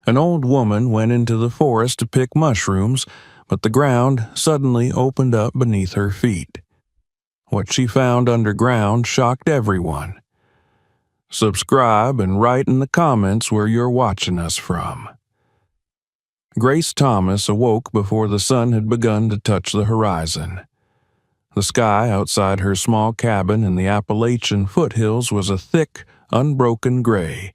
An old woman went into the forest to pick mushrooms, but the ground suddenly opened up beneath her feet. What she found underground shocked everyone. Subscribe and write in the comments where you're watching us from. Grace Thomas awoke before the sun had begun to touch the horizon. The sky outside her small cabin in the Appalachian foothills was a thick, unbroken gray,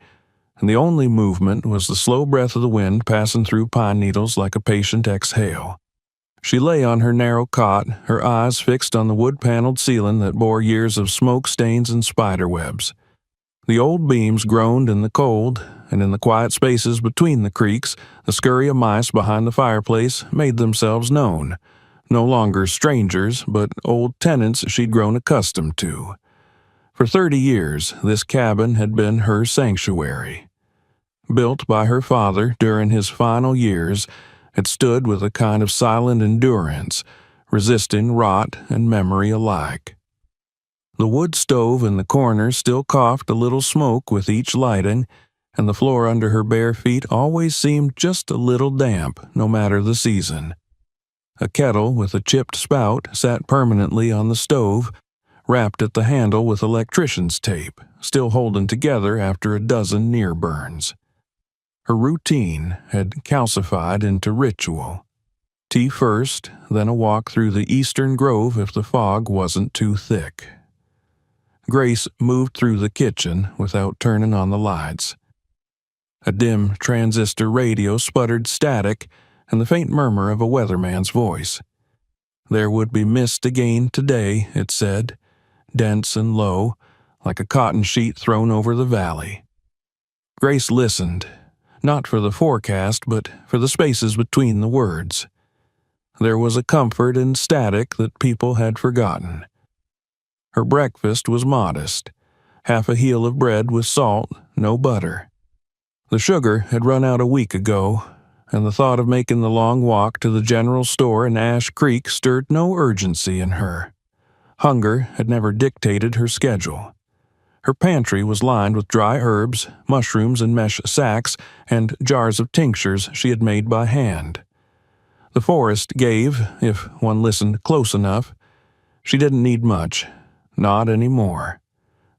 and the only movement was the slow breath of the wind passing through pine needles like a patient exhale. She lay on her narrow cot, her eyes fixed on the wood-paneled ceiling that bore years of smoke stains and spider webs. The old beams groaned in the cold, and in the quiet spaces between the creaks, the scurry of mice behind the fireplace made themselves known. No longer strangers, but old tenants she'd grown accustomed to. For 30 years, this cabin had been her sanctuary. Built by her father during his final years, it stood with a kind of silent endurance, resisting rot and memory alike. The wood stove in the corner still coughed a little smoke with each lighting, and the floor under her bare feet always seemed just a little damp, no matter the season. A kettle with a chipped spout sat permanently on the stove, wrapped at the handle with electrician's tape, still holding together after a dozen near burns. Her routine had calcified into ritual. Tea first, then a walk through the eastern grove if the fog wasn't too thick. Grace moved through the kitchen without turning on the lights. A dim transistor radio sputtered static and the faint murmur of a weatherman's voice. There would be mist again today, it said, dense and low, like a cotton sheet thrown over the valley. Grace listened, not for the forecast, but for the spaces between the words. There was a comfort in static that people had forgotten. Her breakfast was modest, half a heel of bread with salt, no butter. The sugar had run out a week ago, and the thought of making the long walk to the general store in Ash Creek stirred no urgency in her. Hunger had never dictated her schedule. Her pantry was lined with dry herbs, mushrooms in mesh sacks, and jars of tinctures she had made by hand. The forest gave, if one listened close enough. She didn't need much, not anymore.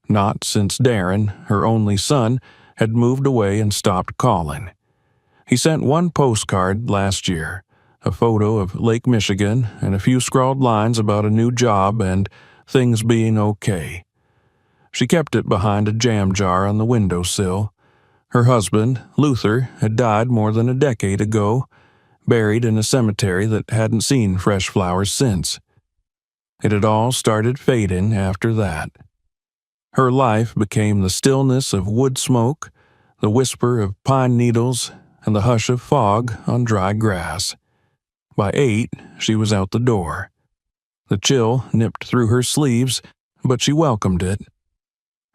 Not since Darren, her only son, had moved away and stopped calling. He sent one postcard last year, a photo of Lake Michigan and a few scrawled lines about a new job and things being okay. She kept it behind a jam jar on the windowsill. Her husband, Luther, had died more than a decade ago, buried in a cemetery that hadn't seen fresh flowers since. It had all started fading after that. Her life became the stillness of wood smoke, the whisper of pine needles, and the hush of fog on dry grass. By 8, she was out the door. The chill nipped through her sleeves, but she welcomed it.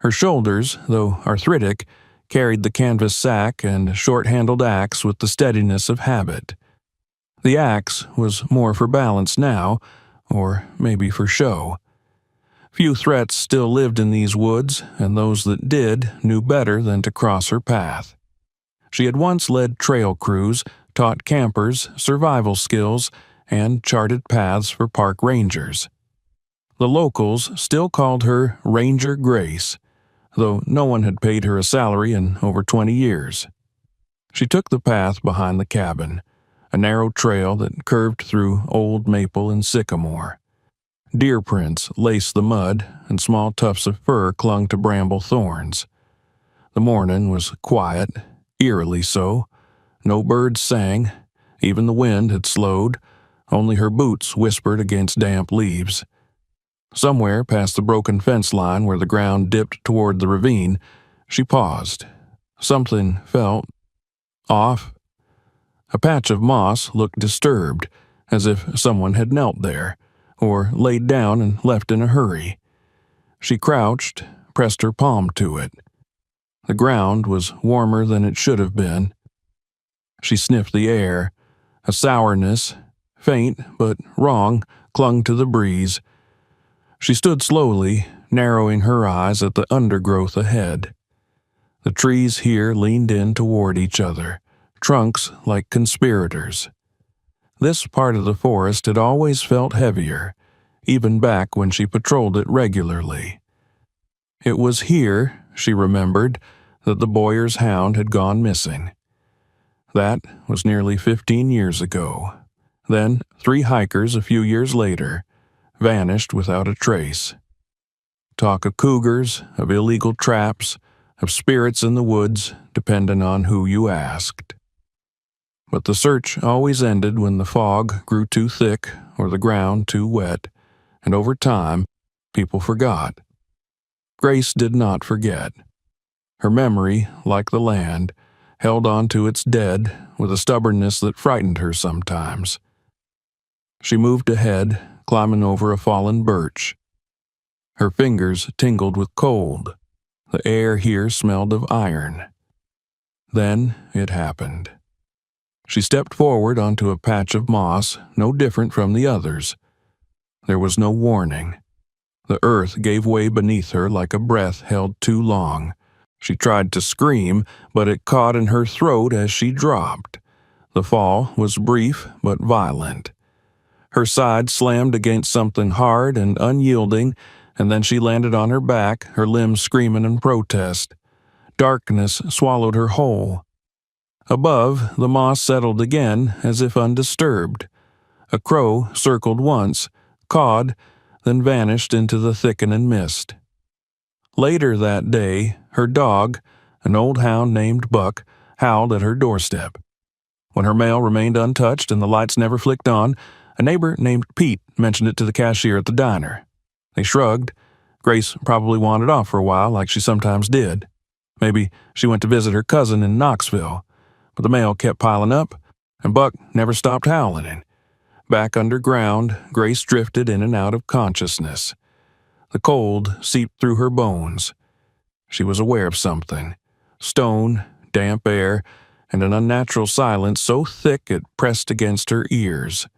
Her shoulders, though arthritic, carried the canvas sack and short-handled axe with the steadiness of habit. The axe was more for balance now, or maybe for show. Few threats still lived in these woods, and those that did knew better than to cross her path. She had once led trail crews, taught campers survival skills, and charted paths for park rangers. The locals still called her Ranger Grace, though no one had paid her a salary in over 20 years. She took the path behind the cabin, a narrow trail that curved through old maple and sycamore. Deer prints laced the mud, and small tufts of fur clung to bramble thorns. The morning was quiet, eerily so. No birds sang, even the wind had slowed, only her boots whispered against damp leaves. Somewhere past the broken fence line where the ground dipped toward the ravine, she paused. Something felt off. A patch of moss looked disturbed, as if someone had knelt there, or laid down and left in a hurry. She crouched, pressed her palm to it. The ground was warmer than it should have been. She sniffed the air. A sourness, faint but wrong, clung to the breeze. She stood slowly, narrowing her eyes at the undergrowth ahead. The trees here leaned in toward each other, trunks like conspirators. This part of the forest had always felt heavier, even back when she patrolled it regularly. It was here, she remembered, that the Boyers' hound had gone missing. That was nearly 15 years ago. Then 3 hikers a few years later vanished without a trace. Talk of cougars, of illegal traps, of spirits in the woods, depending on who you asked. But the search always ended when the fog grew too thick or the ground too wet, and over time, people forgot. Grace did not forget. Her memory, like the land, held on to its dead with a stubbornness that frightened her sometimes. She moved ahead, climbing over a fallen birch. Her fingers tingled with cold. The air here smelled of iron. Then it happened. She stepped forward onto a patch of moss no different from the others. There was no warning. The earth gave way beneath her like a breath held too long. She tried to scream, but it caught in her throat as she dropped. The fall was brief but violent. Her side slammed against something hard and unyielding, and then she landed on her back, her limbs screaming in protest. Darkness swallowed her whole. Above, the moss settled again as if undisturbed. A crow circled once, cawed, then vanished into the thickening mist. Later that day, her dog, an old hound named Buck, howled at her doorstep. When her mail remained untouched and the lights never flicked on, a neighbor named Pete mentioned it to the cashier at the diner. They shrugged. Grace probably wandered off for a while, like she sometimes did. Maybe she went to visit her cousin in Knoxville. But the mail kept piling up, and Buck never stopped howling. Back underground, Grace drifted in and out of consciousness. The cold seeped through her bones. She was aware of something. Stone, damp air, and an unnatural silence so thick it pressed against her ears.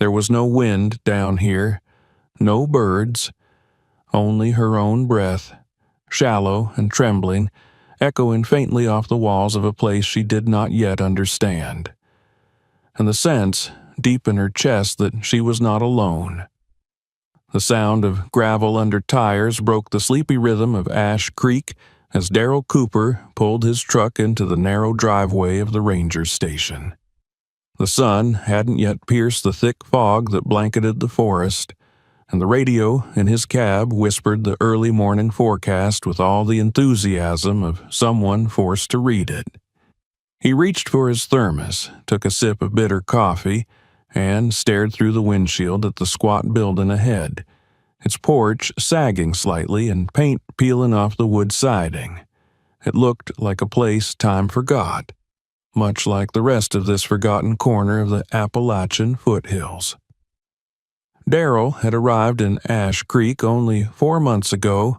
There was no wind down here, no birds, only her own breath, shallow and trembling, echoing faintly off the walls of a place she did not yet understand. And the sense, deep in her chest, that she was not alone. The sound of gravel under tires broke the sleepy rhythm of Ash Creek as Darrell Cooper pulled his truck into the narrow driveway of the ranger station. The sun hadn't yet pierced the thick fog that blanketed the forest, and the radio in his cab whispered the early morning forecast with all the enthusiasm of someone forced to read it. He reached for his thermos, took a sip of bitter coffee, and stared through the windshield at the squat building ahead, its porch sagging slightly and paint peeling off the wood siding. It looked like a place time forgot, much like the rest of this forgotten corner of the Appalachian foothills. Darrell had arrived in Ash Creek only 4 months ago,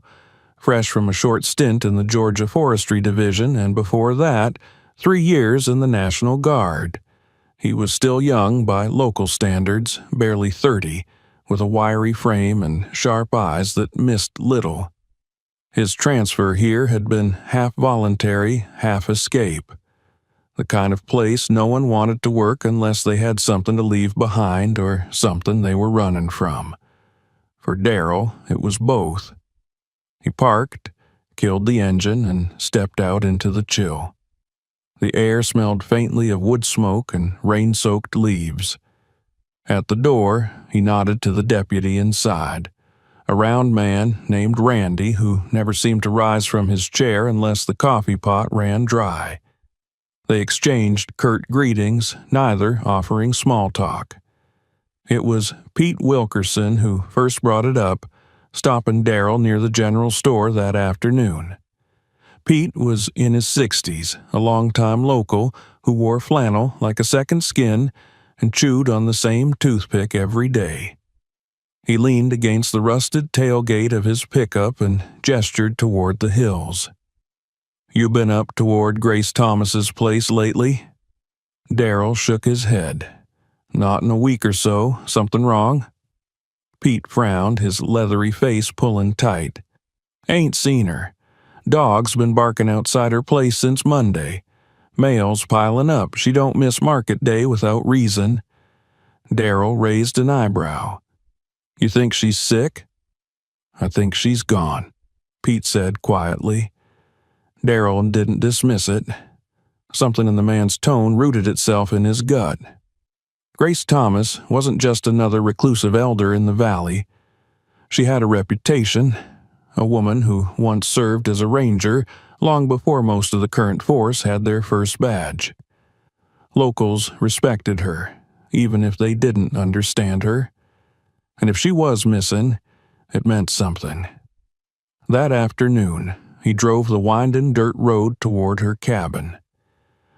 fresh from a short stint in the Georgia Forestry Division, and before that, 3 years in the National Guard. He was still young by local standards, barely 30, with a wiry frame and sharp eyes that missed little. His transfer here had been half voluntary, half escape. The kind of place no one wanted to work unless they had something to leave behind or something they were running from. For Darrell, it was both. He parked, killed the engine, and stepped out into the chill. The air smelled faintly of wood smoke and rain-soaked leaves. At the door, he nodded to the deputy inside, a round man named Randy who never seemed to rise from his chair unless the coffee pot ran dry. They exchanged curt greetings, neither offering small talk. It was Pete Wilkerson who first brought it up, stopping Darrell near the general store that afternoon. Pete was in his 60s, a longtime local who wore flannel like a second skin and chewed on the same toothpick every day. He leaned against the rusted tailgate of his pickup and gestured toward the hills. "You been up toward Grace Thomas's place lately?" Darrell shook his head. "Not in a week or so. Something wrong?" Pete frowned, his leathery face pulling tight. "Ain't seen her. Dog's been barking outside her place since Monday. Mail's piling up. She don't miss market day without reason." Darrell raised an eyebrow. "You think she's sick?" "I think she's gone," Pete said quietly. Darrell didn't dismiss it. Something in the man's tone rooted itself in his gut. Grace Thomas wasn't just another reclusive elder in the valley. She had a reputation, a woman who once served as a ranger long before most of the current force had their first badge. Locals respected her, even if they didn't understand her. And if she was missing, it meant something. That afternoon, he drove the winding dirt road toward her cabin.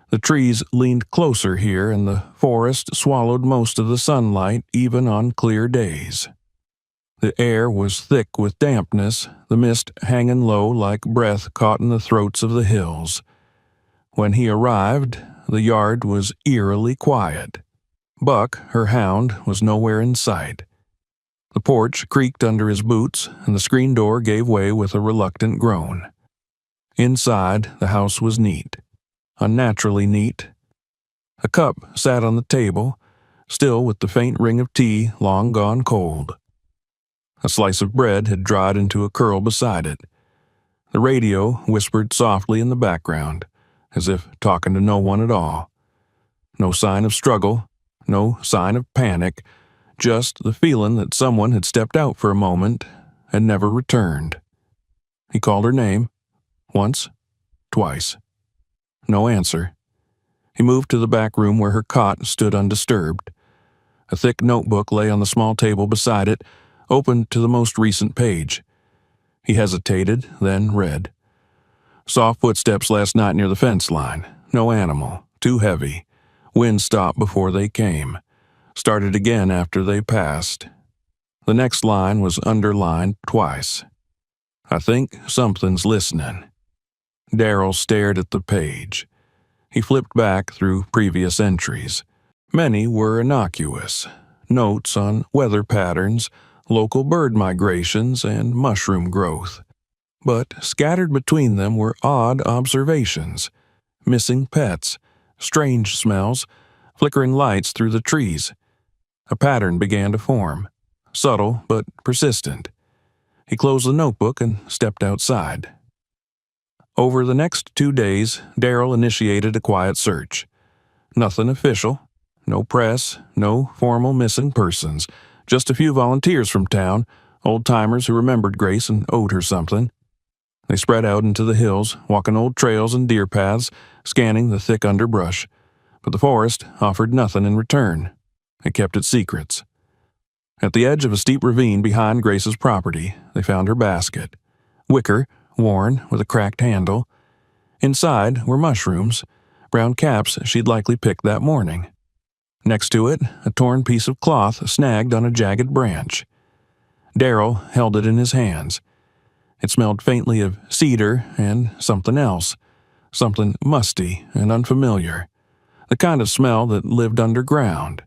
The trees leaned closer here, and the forest swallowed most of the sunlight, even on clear days. The air was thick with dampness, the mist hanging low like breath caught in the throats of the hills. When he arrived, the yard was eerily quiet. Buck, her hound, was nowhere in sight. The porch creaked under his boots, and the screen door gave way with a reluctant groan. Inside, the house was neat. Unnaturally neat. A cup sat on the table, still with the faint ring of tea long gone cold. A slice of bread had dried into a curl beside it. The radio whispered softly in the background, as if talking to no one at all. No sign of struggle, no sign of panic, just the feeling that someone had stepped out for a moment and never returned. He called her name, once, twice. No answer. He moved to the back room where her cot stood undisturbed. A thick notebook lay on the small table beside it, opened to the most recent page. He hesitated, then read. "Soft footsteps last night near the fence line. No animal. Too heavy. Wind stopped before they came. Started again after they passed." The next line was underlined twice. "I think something's listening." Darrell stared at the page. He flipped back through previous entries. Many were innocuous. Notes on weather patterns, local bird migrations, and mushroom growth. But scattered between them were odd observations. Missing pets, strange smells, flickering lights through the trees. A pattern began to form, subtle but persistent. He closed the notebook and stepped outside. Over the next 2 days, Darrell initiated a quiet search. Nothing official, no press, no formal missing persons, just a few volunteers from town, old-timers who remembered Grace and owed her something. They spread out into the hills, walking old trails and deer paths, scanning the thick underbrush. But the forest offered nothing in return. It kept its secrets. At the edge of a steep ravine behind Grace's property, they found her basket. Wicker, worn with a cracked handle. Inside were mushrooms, brown caps she'd likely picked that morning. Next to it, a torn piece of cloth snagged on a jagged branch. Darrell held it in his hands. It smelled faintly of cedar and something else, something musty and unfamiliar, the kind of smell that lived underground.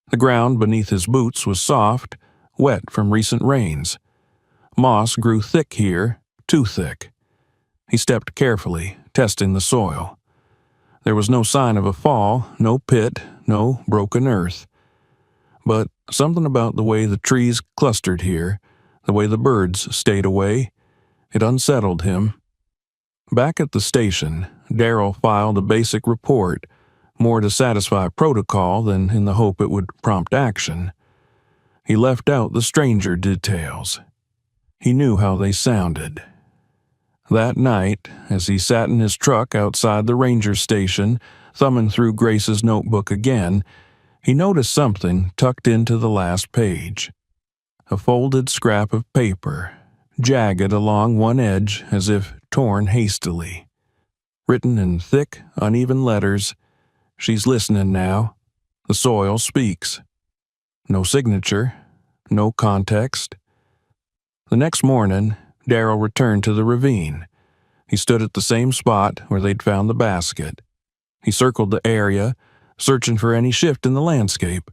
The ground beneath his boots was soft, wet from recent rains. Moss grew thick here, too thick. He stepped carefully, testing the soil. There was no sign of a fall, no pit, no broken earth. But something about the way the trees clustered here, the way the birds stayed away, it unsettled him. Back at the station, Darrell filed a basic report, more to satisfy protocol than in the hope it would prompt action. He left out the stranger details. He knew how they sounded. That night, as he sat in his truck outside the ranger station, thumbing through Grace's notebook again, he noticed something tucked into the last page. A folded scrap of paper, jagged along one edge as if torn hastily. Written in thick, uneven letters, "She's listening now. The soil speaks." No signature, no context. The next morning, Darrell returned to the ravine. He stood at the same spot where they'd found the basket. He circled the area, searching for any shift in the landscape.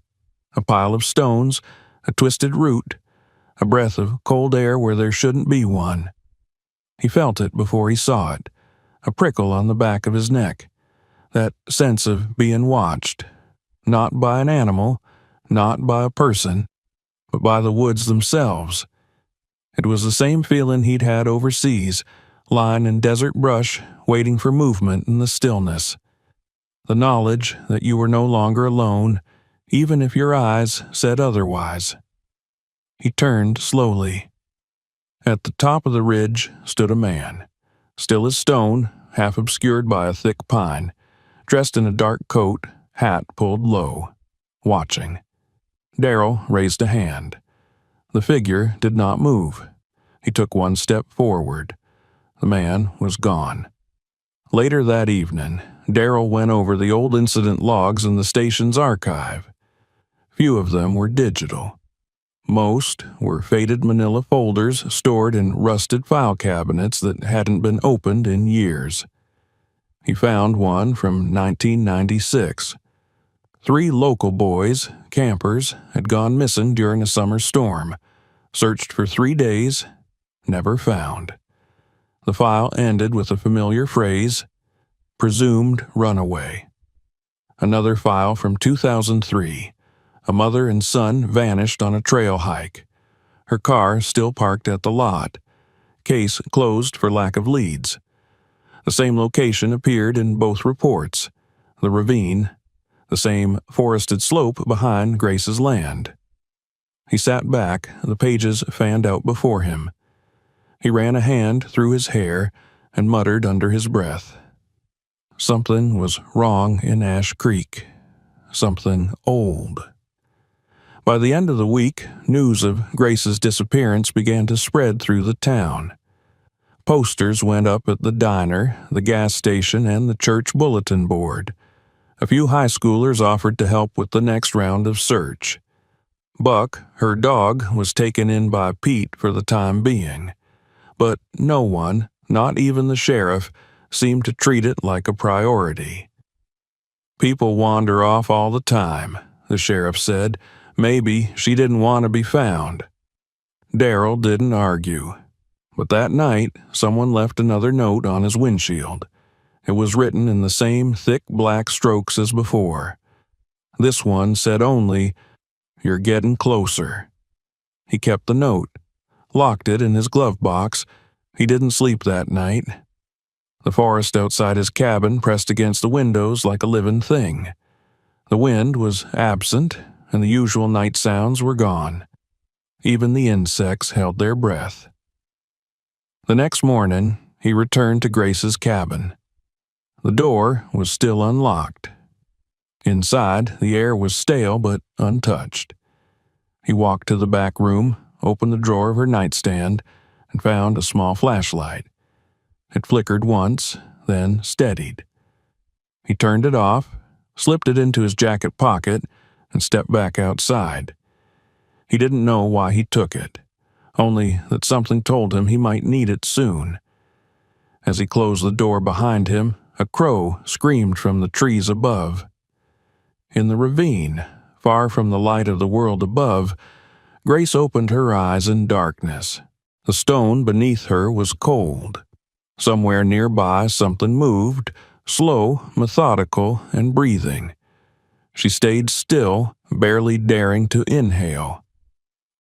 A pile of stones, a twisted root, a breath of cold air where there shouldn't be one. He felt it before he saw it, a prickle on the back of his neck, That sense of being watched, not by an animal, not by a person, but by the woods themselves. It was the same feeling he'd had overseas, lying in desert brush, waiting for movement in the stillness. The knowledge that you were no longer alone, even if your eyes said otherwise. He turned slowly. At the top of the ridge stood a man, still as stone, half obscured by a thick pine, dressed in a dark coat, hat pulled low, watching. Darrell raised a hand. The figure did not move. He took one step forward. The man was gone. Later that evening, Darrell went over the old incident logs in the station's archive. Few of them were digital. Most were faded manila folders stored in rusted file cabinets that hadn't been opened in years. He found one from 1996. 3 local boys, campers, had gone missing during a summer storm, searched for 3 days, never found. The file ended with a familiar phrase, presumed runaway. Another file from 2003. A mother and son vanished on a trail hike. Her car still parked at the lot. Case closed for lack of leads. The same location appeared in both reports. The ravine, the same forested slope behind Grace's land. He sat back, the pages fanned out before him. He ran a hand through his hair and muttered under his breath. Something was wrong in Ash Creek. Something old. By the end of the week, news of Grace's disappearance began to spread through the town. Posters went up at the diner, the gas station, and the church bulletin board. A few high schoolers offered to help with the next round of search. Buck, her dog, was taken in by Pete for the time being. But no one, not even the sheriff, seemed to treat it like a priority. People wander off all the time, the sheriff said. Maybe she didn't want to be found. Darrell didn't argue. But that night, someone left another note on his windshield. It was written in the same thick black strokes as before. This one said only, "You're getting closer." He kept the note, locked it in his glove box. He didn't sleep that night. The forest outside his cabin pressed against the windows like a living thing. The wind was absent, and the usual night sounds were gone. Even the insects held their breath. The next morning, he returned to Grace's cabin. The door was still unlocked. Inside, the air was stale but untouched. He walked to the back room, opened the drawer of her nightstand, and found a small flashlight. It flickered once, then steadied. He turned it off, slipped it into his jacket pocket, and stepped back outside. He didn't know why he took it, only that something told him he might need it soon. As he closed the door behind him, a crow screamed from the trees above. In the ravine, far from the light of the world above, Grace opened her eyes in darkness. The stone beneath her was cold. Somewhere nearby something moved, slow, methodical, and breathing. She stayed still, barely daring to inhale.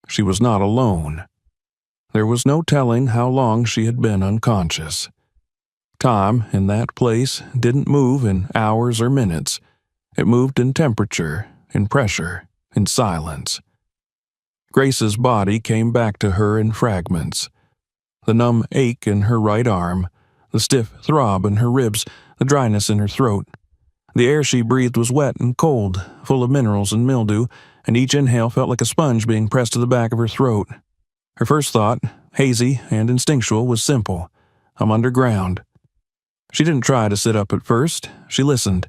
She was not alone. There was no telling how long she had been unconscious. Time in that place didn't move in hours or minutes. It moved in temperature, in pressure, in silence. Grace's body came back to her in fragments. The numb ache in her right arm, the stiff throb in her ribs, the dryness in her throat. The air she breathed was wet and cold, full of minerals and mildew, and each inhale felt like a sponge being pressed to the back of her throat. Her first thought, hazy and instinctual, was simple. I'm underground. She didn't try to sit up at first. She listened,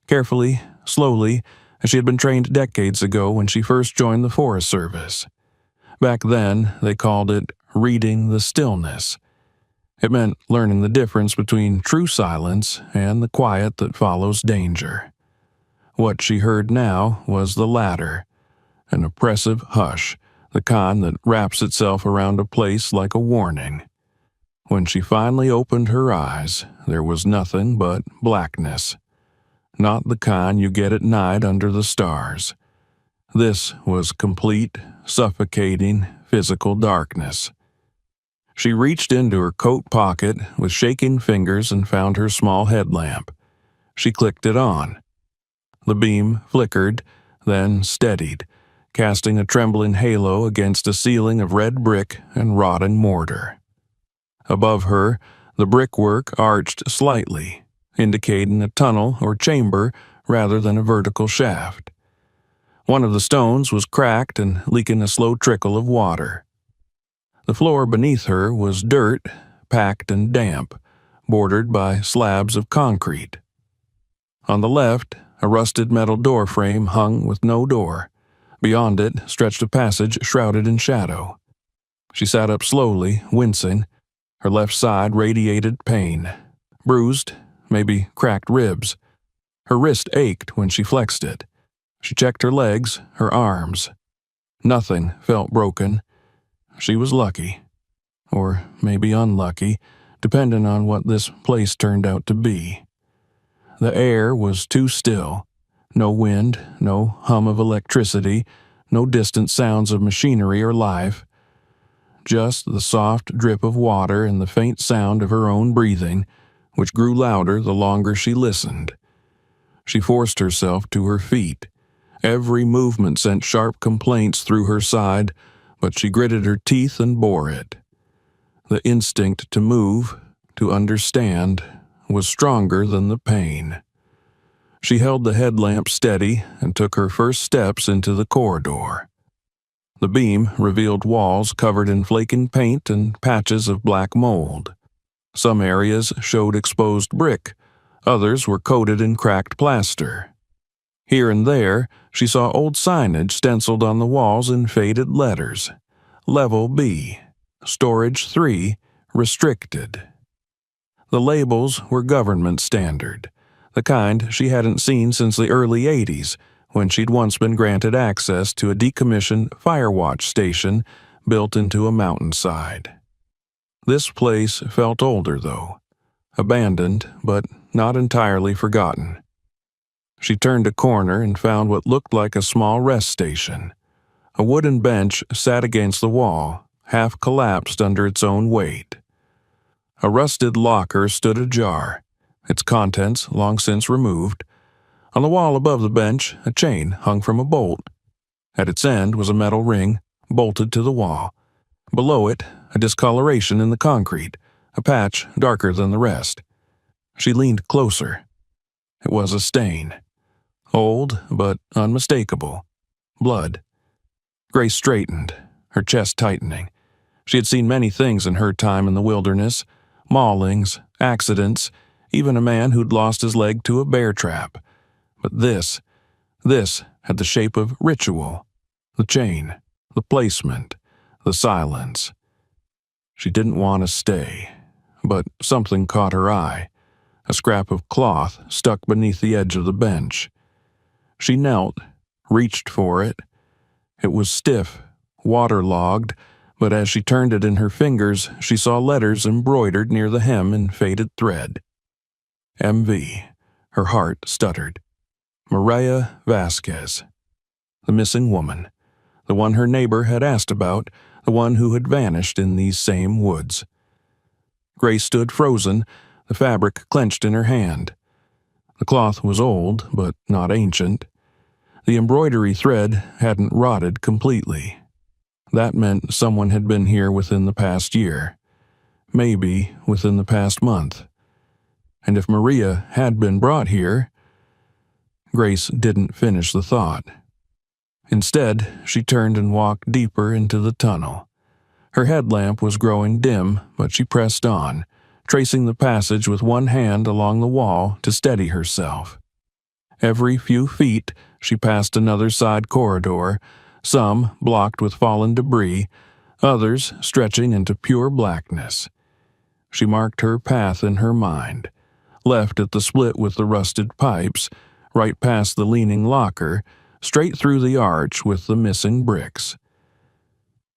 carefully, slowly, as she had been trained decades ago when she first joined the Forest Service. Back then, they called it reading the stillness. It meant learning the difference between true silence and the quiet that follows danger. What she heard now was the latter, an oppressive hush, the kind that wraps itself around a place like a warning. When she finally opened her eyes, there was nothing but blackness. not the kind you get at night under the stars. This was complete, suffocating, physical darkness. She reached into her coat pocket with shaking fingers and found her small headlamp. She clicked it on. The beam flickered, then steadied, casting a trembling halo against a ceiling of red brick and rotting mortar. Above her, the brickwork arched slightly, indicating a tunnel or chamber rather than a vertical shaft. One of the stones was cracked and leaking a slow trickle of water. The floor beneath her was dirt, packed and damp, bordered by slabs of concrete. On the left, a rusted metal door frame hung with no door. Beyond it stretched a passage shrouded in shadow. She sat up slowly, wincing. Her left side radiated pain. Bruised, maybe cracked ribs. Her wrist ached when she flexed it. She checked her legs, her arms. Nothing felt broken. She was lucky. Or maybe unlucky, depending on what this place turned out to be. The air was too still. No wind, no hum of electricity, no distant sounds of machinery or life. Just the soft drip of water and the faint sound of her own breathing, which grew louder the longer she listened. She forced herself to her feet. Every movement sent sharp complaints through her side, but she gritted her teeth and bore it. The instinct to move, to understand, was stronger than the pain. She held the headlamp steady and took her first steps into the corridor. The beam revealed walls covered in flaking paint and patches of black mold. Some areas showed exposed brick, others were coated in cracked plaster. Here and there, she saw old signage stenciled on the walls in faded letters. Level B, Storage 3, Restricted. The labels were government standard, the kind she hadn't seen since the early 80s, when she'd once been granted access to a decommissioned firewatch station built into a mountainside. This place felt older, though. Abandoned, but not entirely forgotten. She turned a corner and found what looked like a small rest station. A wooden bench sat against the wall, half collapsed under its own weight. A rusted locker stood ajar, its contents long since removed. On the wall above the bench, a chain hung from a bolt. At its end was a metal ring, bolted to the wall. Below it, a discoloration in the concrete, a patch darker than the rest. She leaned closer. It was a stain. Old, but unmistakable. Blood. Grace straightened, her chest tightening. She had seen many things in her time in the wilderness. Maulings, accidents, even a man who'd lost his leg to a bear trap. But this had the shape of ritual. The chain, the placement, the silence. She didn't want to stay, but something caught her eye. A scrap of cloth stuck beneath the edge of the bench. She knelt, reached for it. It was stiff, waterlogged, but as she turned it in her fingers, she saw letters embroidered near the hem in faded thread. M.V. Her heart stuttered. Maria Vasquez. The missing woman. The one her neighbor had asked about, the one who had vanished in these same woods. Grace stood frozen, the fabric clenched in her hand. The cloth was old, but not ancient. The embroidery thread hadn't rotted completely. That meant someone had been here within the past year. Maybe within the past month. And if Maria had been brought here... Grace didn't finish the thought. Instead, she turned and walked deeper into the tunnel. Her headlamp was growing dim, but she pressed on, tracing the passage with one hand along the wall to steady herself. Every few feet, she passed another side corridor, some blocked with fallen debris, others stretching into pure blackness. She marked her path in her mind, left at the split with the rusted pipes, right past the leaning locker, straight through the arch with the missing bricks.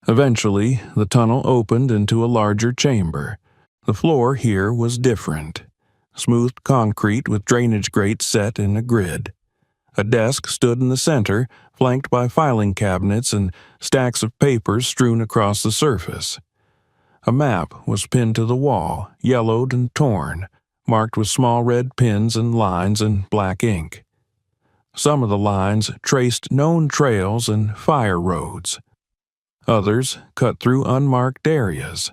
Eventually, the tunnel opened into a larger chamber. The floor here was different. smoothed concrete with drainage grates set in a grid. A desk stood in the center, flanked by filing cabinets and stacks of papers strewn across the surface. A map was pinned to the wall, yellowed and torn, marked with small red pins and lines in black ink. Some of the lines traced known trails and fire roads. Others cut through unmarked areas.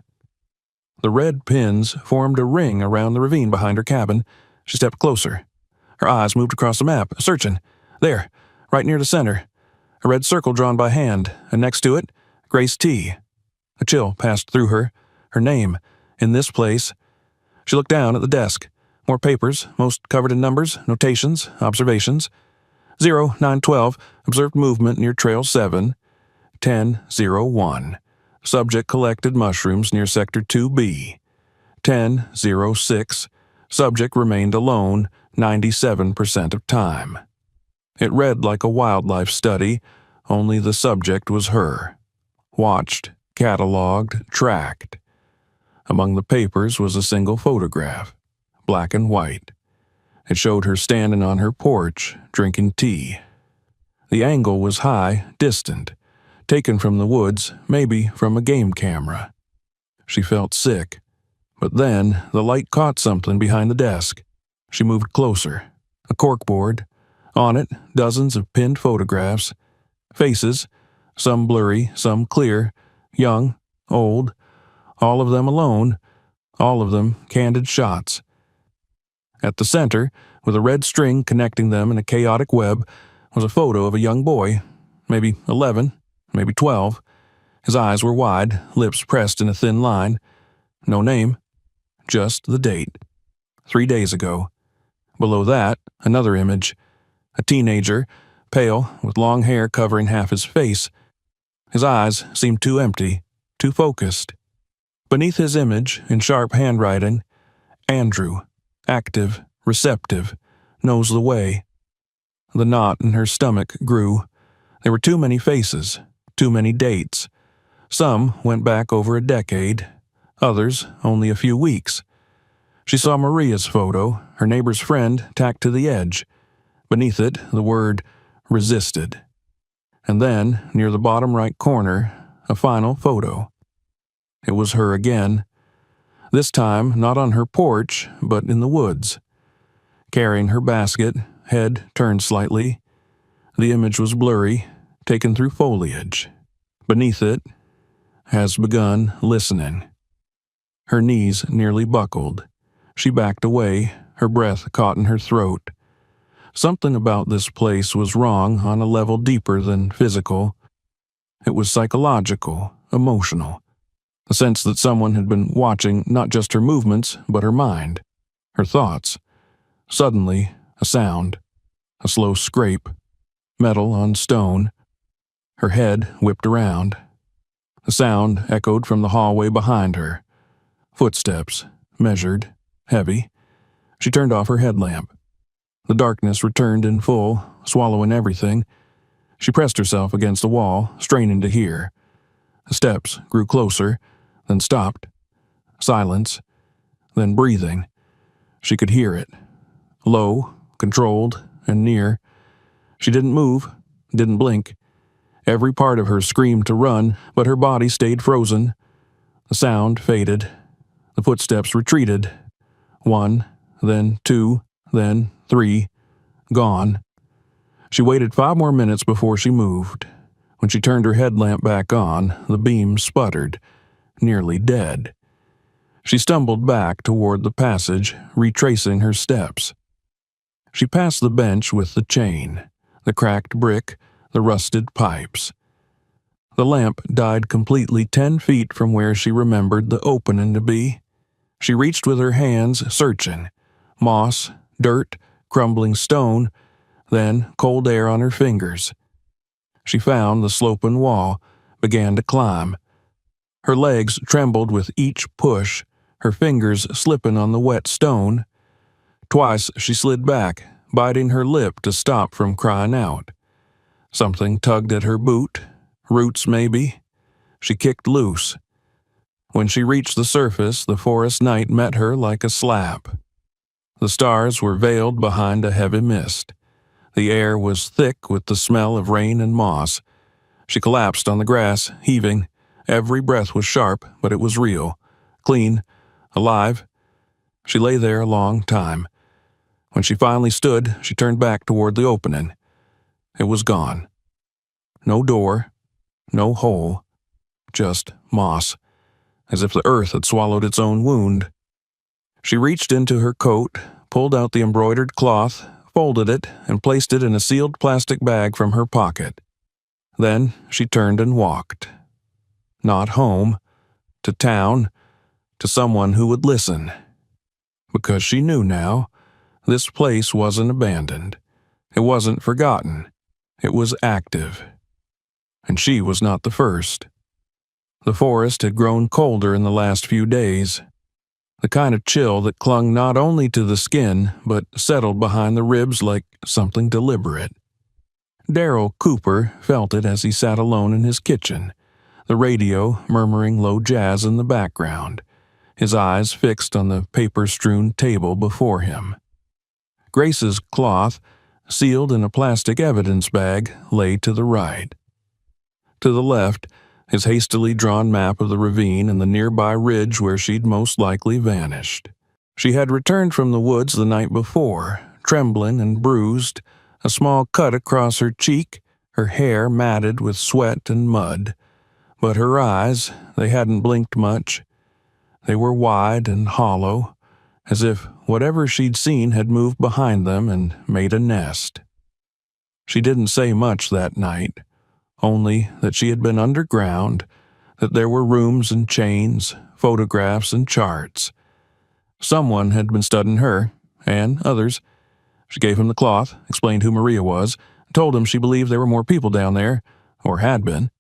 The red pins formed a ring around the ravine behind her cabin. She stepped closer. Her eyes moved across the map, searching. There, right near the center, a red circle drawn by hand, and next to it, Grace T. A chill passed through her. Her name, in this place. She looked down at the desk. More papers, most covered in numbers, notations, observations. 0912, observed movement near Trail 7. 1001, subject collected mushrooms near Sector 2B. 1006, subject remained alone 97% of time. It read like a wildlife study, only the subject was her. Watched, cataloged, tracked. Among the papers was a single photograph, black and white. It showed her standing on her porch, drinking tea. The angle was high, distant, taken from the woods, maybe from a game camera. She felt sick, but then the light caught something behind the desk. She moved closer. A corkboard. On it, dozens of pinned photographs. Faces, some blurry, some clear, young, old, all of them alone, all of them candid shots. At the center, with a red string connecting them in a chaotic web, was a photo of a young boy, maybe 11, maybe 12. His eyes were wide, lips pressed in a thin line. No name, just the date. 3 days ago. Below that, another image. A teenager, pale, with long hair covering half his face. His eyes seemed too empty, too focused. Beneath his image, in sharp handwriting, Andrew, active, receptive, knows the way. The knot in her stomach grew. There were too many faces, too many dates. Some went back over a decade, others only a few weeks. She saw Maria's photo, her neighbor's friend, tacked to the edge. Beneath it, the word resisted. And then, near the bottom right corner, a final photo. It was her again. This time, not on her porch, but in the woods. Carrying her basket, head turned slightly. The image was blurry, taken through foliage. Beneath it, has begun listening. Her knees nearly buckled. She backed away, her breath caught in her throat. Something about this place was wrong on a level deeper than physical. It was psychological, emotional. The sense that someone had been watching not just her movements, but her mind, her thoughts. Suddenly, a sound. A slow scrape. Metal on stone. Her head whipped around. The sound echoed from the hallway behind her. Footsteps, measured, heavy. She turned off her headlamp. The darkness returned in full, swallowing everything. She pressed herself against the wall, straining to hear. The steps grew closer, then stopped. Silence, then breathing. She could hear it. Low, controlled, and near. She didn't move, didn't blink. Every part of her screamed to run, but her body stayed frozen. The sound faded. The footsteps retreated. 1, then 2, then 3. Gone. She waited 5 more minutes before she moved. When she turned her headlamp back on, the beam sputtered, nearly dead. She stumbled back toward the passage, retracing her steps. She passed the bench with the chain, the cracked brick, the rusted pipes. The lamp died completely 10 feet from where she remembered the opening to be. She reached with her hands, searching. Moss, dirt, crumbling stone, then cold air on her fingers. She found the sloping wall, began to climb. Her legs trembled with each push, her fingers slipping on the wet stone. Twice she slid back, biting her lip to stop from crying out. Something tugged at her boot, roots maybe. She kicked loose. When she reached the surface, the forest night met her like a slap. The stars were veiled behind a heavy mist. The air was thick with the smell of rain and moss. She collapsed on the grass, heaving. Every breath was sharp, but it was real. Clean. Alive. She lay there a long time. When she finally stood, she turned back toward the opening. It was gone. No door. No hole. Just moss, as if the earth had swallowed its own wound. She reached into her coat, pulled out the embroidered cloth, folded it, and placed it in a sealed plastic bag from her pocket. Then she turned and walked. Not home, to town, to someone who would listen. Because she knew now, this place wasn't abandoned. It wasn't forgotten. It was active. And she was not the first. The forest had grown colder in the last few days. The kind of chill that clung not only to the skin, but settled behind the ribs like something deliberate. Darrell Cooper felt it as he sat alone in his kitchen, the radio murmuring low jazz in the background, his eyes fixed on the paper-strewn table before him. Grace's cloth, sealed in a plastic evidence bag, lay to the right. To the left, his hastily drawn map of the ravine and the nearby ridge where she'd most likely vanished. She had returned from the woods the night before, trembling and bruised, a small cut across her cheek, her hair matted with sweat and mud. But her eyes, they hadn't blinked much. They were wide and hollow, as if whatever she'd seen had moved behind them and made a nest. She didn't say much that night, only that she had been underground, that there were rooms and chains, photographs and charts. Someone had been studying her, and others. She gave him the cloth, explained who Maria was, told him she believed there were more people down there, or had been.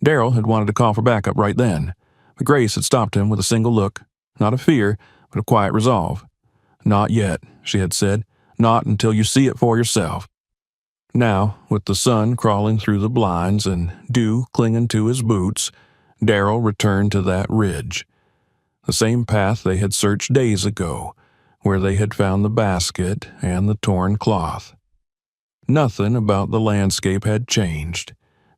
Darrell had wanted to call for backup right then, but Grace had stopped him with a single look, not of fear, but of quiet resolve. "Not yet," she had said. "Not until you see it for yourself." Now, with the sun crawling through the blinds and dew clinging to his boots, Darrell returned to that ridge. The same path they had searched days ago, where they had found the basket and the torn cloth. Nothing about the landscape had changed,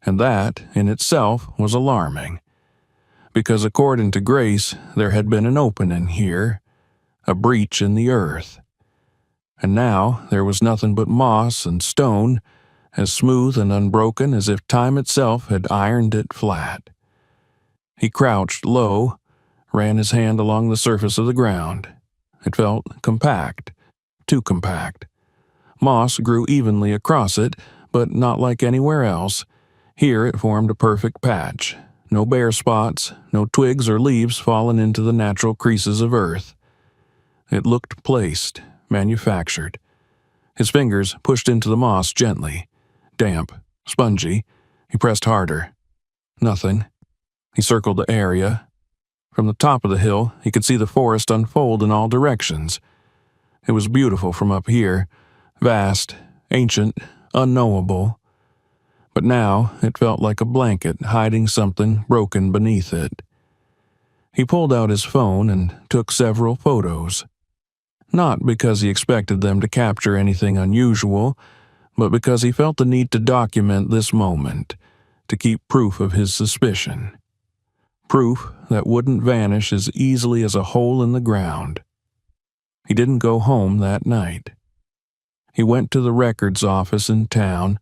and that, in itself, was alarming. Because according to Grace, there had been an opening here, a breach in the earth. And now there was nothing but moss and stone, as smooth and unbroken as if time itself had ironed it flat. He crouched low, ran his hand along the surface of the ground. It felt compact, too compact. Moss grew evenly across it, but not like anywhere else. Here it formed a perfect patch. No bare spots, no twigs or leaves fallen into the natural creases of earth. It looked placed, manufactured. His fingers pushed into the moss gently. Damp, spongy. He pressed harder. Nothing. He circled the area. From the top of the hill, he could see the forest unfold in all directions. It was beautiful from up here, vast, ancient, unknowable. But now it felt like a blanket hiding something broken beneath it. He pulled out his phone and took several photos. Not because he expected them to capture anything unusual, but because he felt the need to document this moment, to keep proof of his suspicion. Proof that wouldn't vanish as easily as a hole in the ground. He didn't go home that night. He went to the records office in town,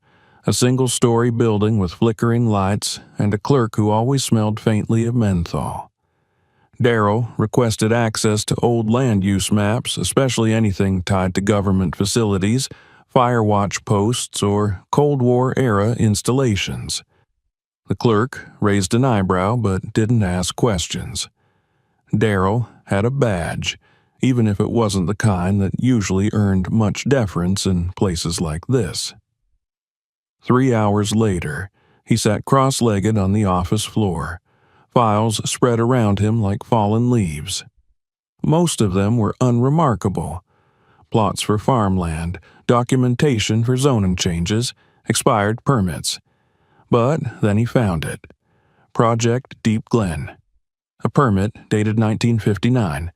a single-story building with flickering lights and a clerk who always smelled faintly of menthol. Darrell requested access to old land use maps, especially anything tied to government facilities, fire watch posts, or Cold War-era installations. The clerk raised an eyebrow but didn't ask questions. Darrell had a badge, even if it wasn't the kind that usually earned much deference in places like this. 3 hours later, he sat cross-legged on the office floor, files spread around him like fallen leaves. Most of them were unremarkable. Plots for farmland, documentation for zoning changes, expired permits. But then he found it. Project Deep Glen. A permit dated 1959.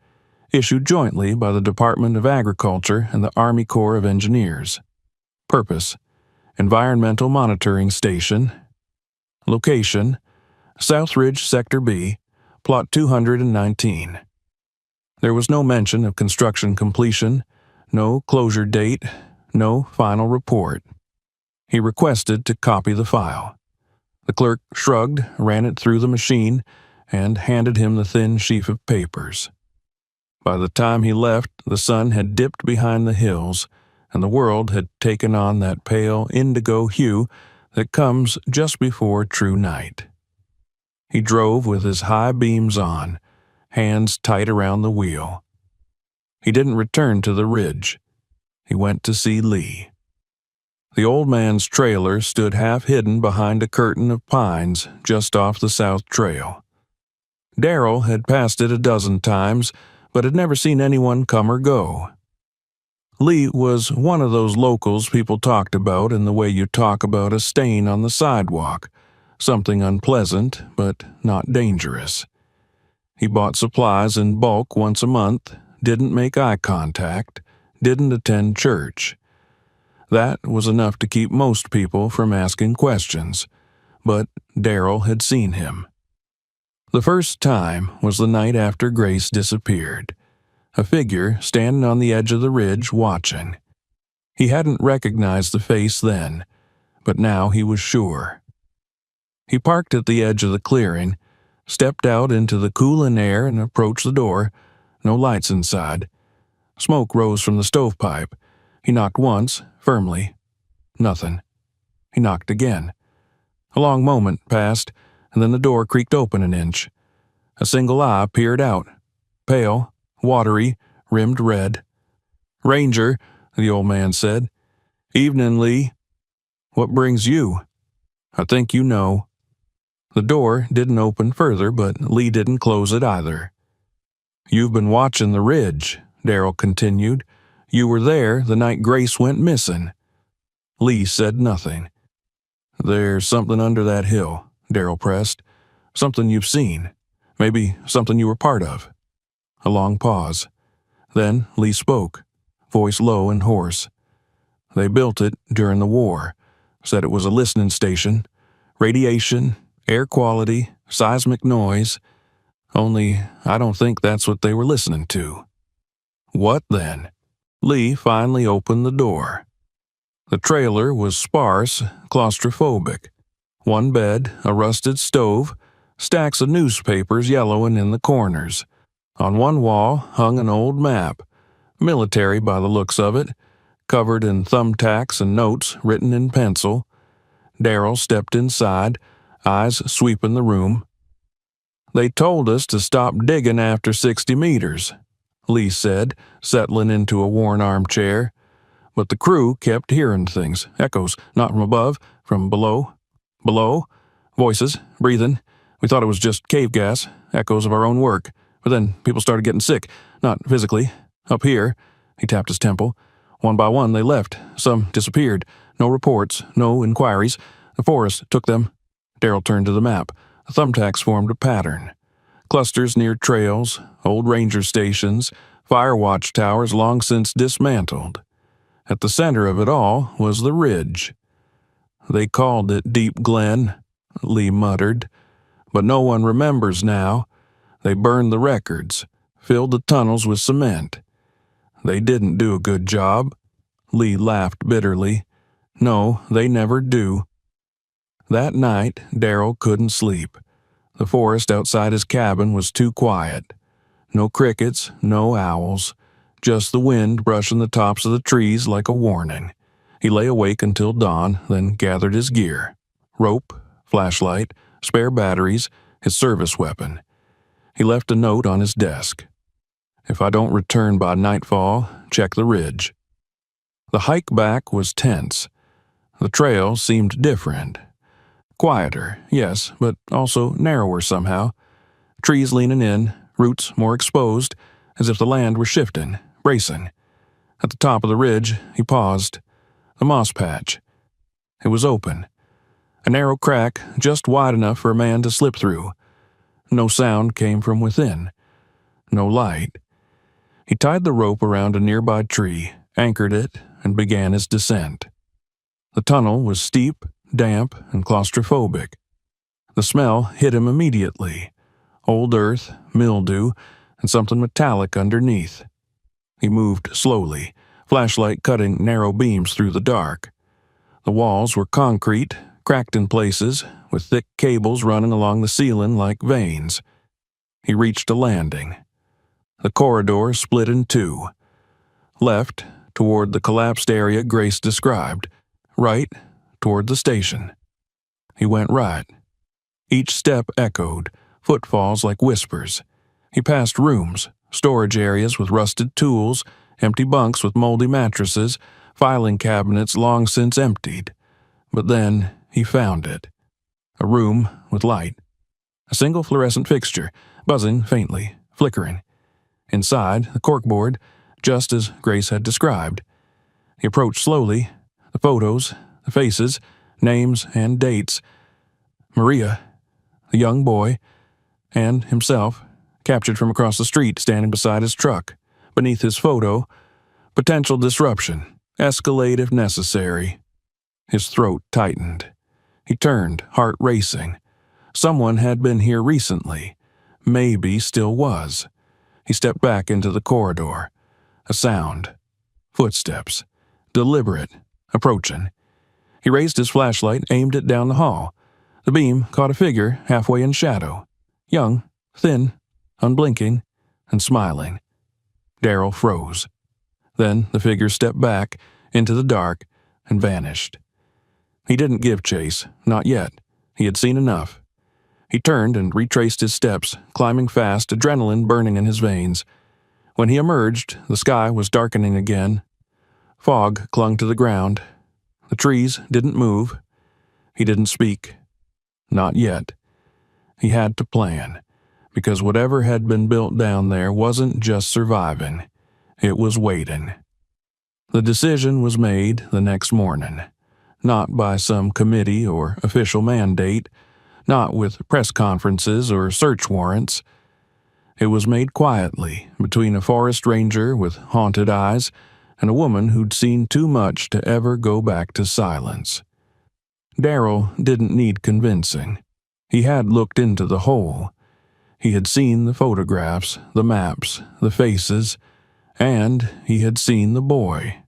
issued jointly by the Department of Agriculture and the Army Corps of Engineers. Purpose: Environmental Monitoring Station. Location: South Ridge Sector B, Plot 219. There was no mention of construction completion, no closure date, no final report. He requested to copy the file. The clerk shrugged, ran it through the machine, and handed him the thin sheaf of papers. By the time he left, the sun had dipped behind the hills, and the world had taken on that pale indigo hue that comes just before true night. He drove with his high beams on, hands tight around the wheel. He didn't return to the ridge. He went to see Lee. The old man's trailer stood half hidden behind a curtain of pines just off the south trail. Darrell had passed it a dozen times, but had never seen anyone come or go. Lee was one of those locals people talked about in the way you talk about a stain on the sidewalk, something unpleasant but not dangerous. He bought supplies in bulk once a month, didn't make eye contact, didn't attend church. That was enough to keep most people from asking questions, but Darrell had seen him. The first time was the night after Grace disappeared, a figure standing on the edge of the ridge watching. He hadn't recognized the face then, but now he was sure. He parked at the edge of the clearing, stepped out into the cooling air and approached the door. No lights inside. Smoke rose from the stovepipe. He knocked once, firmly. Nothing. He knocked again. A long moment passed, and then the door creaked open an inch. A single eye peered out, pale, watery, rimmed red. "Ranger," the old man said. "Evening, Lee. What brings you?" "I think you know." The door didn't open further, but Lee didn't close it either. "You've been watching the ridge," Darrell continued. "You were there the night Grace went missing." Lee said nothing. "There's something under that hill," Darrell pressed. "Something you've seen. Maybe something you were part of." A long pause. Then Lee spoke, voice low and hoarse. "They built it during the war. Said it was a listening station. Radiation, air quality, seismic noise. Only I don't think that's what they were listening to." "What then?" Lee finally opened the door. The trailer was sparse, claustrophobic. One bed, a rusted stove, stacks of newspapers yellowing in the corners. On one wall hung an old map, military by the looks of it, covered in thumbtacks and notes written in pencil. Darrell stepped inside, eyes sweeping the room. "They told us to stop digging after 60 meters," Lee said, settling into a worn armchair. "But the crew kept hearing things, echoes, not from above, from below. Below, voices, breathing. We thought it was just cave gas, echoes of our own work. But then people started getting sick, not physically. Up here," he tapped his temple. "One by one they left. Some disappeared. No reports, no inquiries. The forest took them." Darrell turned to the map. The thumbtacks formed a pattern. Clusters near trails, old ranger stations, fire watch towers long since dismantled. At the center of it all was the ridge. "They called it Deep Glen," Lee muttered. "But no one remembers now. They burned the records, filled the tunnels with cement. They didn't do a good job." Lee laughed bitterly. "No, they never do." That night, Darrell couldn't sleep. The forest outside his cabin was too quiet. No crickets, no owls, just the wind brushing the tops of the trees like a warning. He lay awake until dawn, then gathered his gear. Rope, flashlight, spare batteries, his service weapon. He left a note on his desk. "If I don't return by nightfall, check the ridge." The hike back was tense. The trail seemed different. Quieter, yes, but also narrower somehow. Trees leaning in, roots more exposed, as if the land were shifting, bracing. At the top of the ridge, he paused. A moss patch. It was open. A narrow crack just wide enough for a man to slip through. No sound came from within. No light. He tied the rope around a nearby tree, anchored it, and began his descent. The tunnel was steep, damp, and claustrophobic. The smell hit him immediately: old earth, mildew, and something metallic underneath. He moved slowly, flashlight cutting narrow beams through the dark. The walls were concrete, cracked in places, with thick cables running along the ceiling like veins. He reached a landing. The corridor split in two. Left, toward the collapsed area Grace described. Right, toward the station. He went right. Each step echoed, footfalls like whispers. He passed rooms, storage areas with rusted tools, empty bunks with moldy mattresses, filing cabinets long since emptied. But then he found it. A room with light. A single fluorescent fixture, buzzing faintly, flickering. Inside, the corkboard, just as Grace had described. He approached slowly. The photos, the faces, names, and dates. Maria, the young boy, and himself, captured from across the street, standing beside his truck. Beneath his photo, potential disruption. Escalate if necessary. His throat tightened. He turned, heart racing. Someone had been here recently. Maybe still was. He stepped back into the corridor. A sound. Footsteps. Deliberate. Approaching. He raised his flashlight, aimed it down the hall. The beam caught a figure halfway in shadow. Young, thin, unblinking, and smiling. Darryl froze. Then the figure stepped back into the dark and vanished. He didn't give chase, not yet. He had seen enough. He turned and retraced his steps, climbing fast, adrenaline burning in his veins. When he emerged, the sky was darkening again. Fog clung to the ground. The trees didn't move. He didn't speak. Not yet. He had to plan, because whatever had been built down there wasn't just surviving. It was waiting. The decision was made the next morning, not by some committee or official mandate, not with press conferences or search warrants. It was made quietly between a forest ranger with haunted eyes and a woman who'd seen too much to ever go back to silence. Darryl didn't need convincing. He had looked into the hole. He had seen the photographs, the maps, the faces, and he had seen the boy.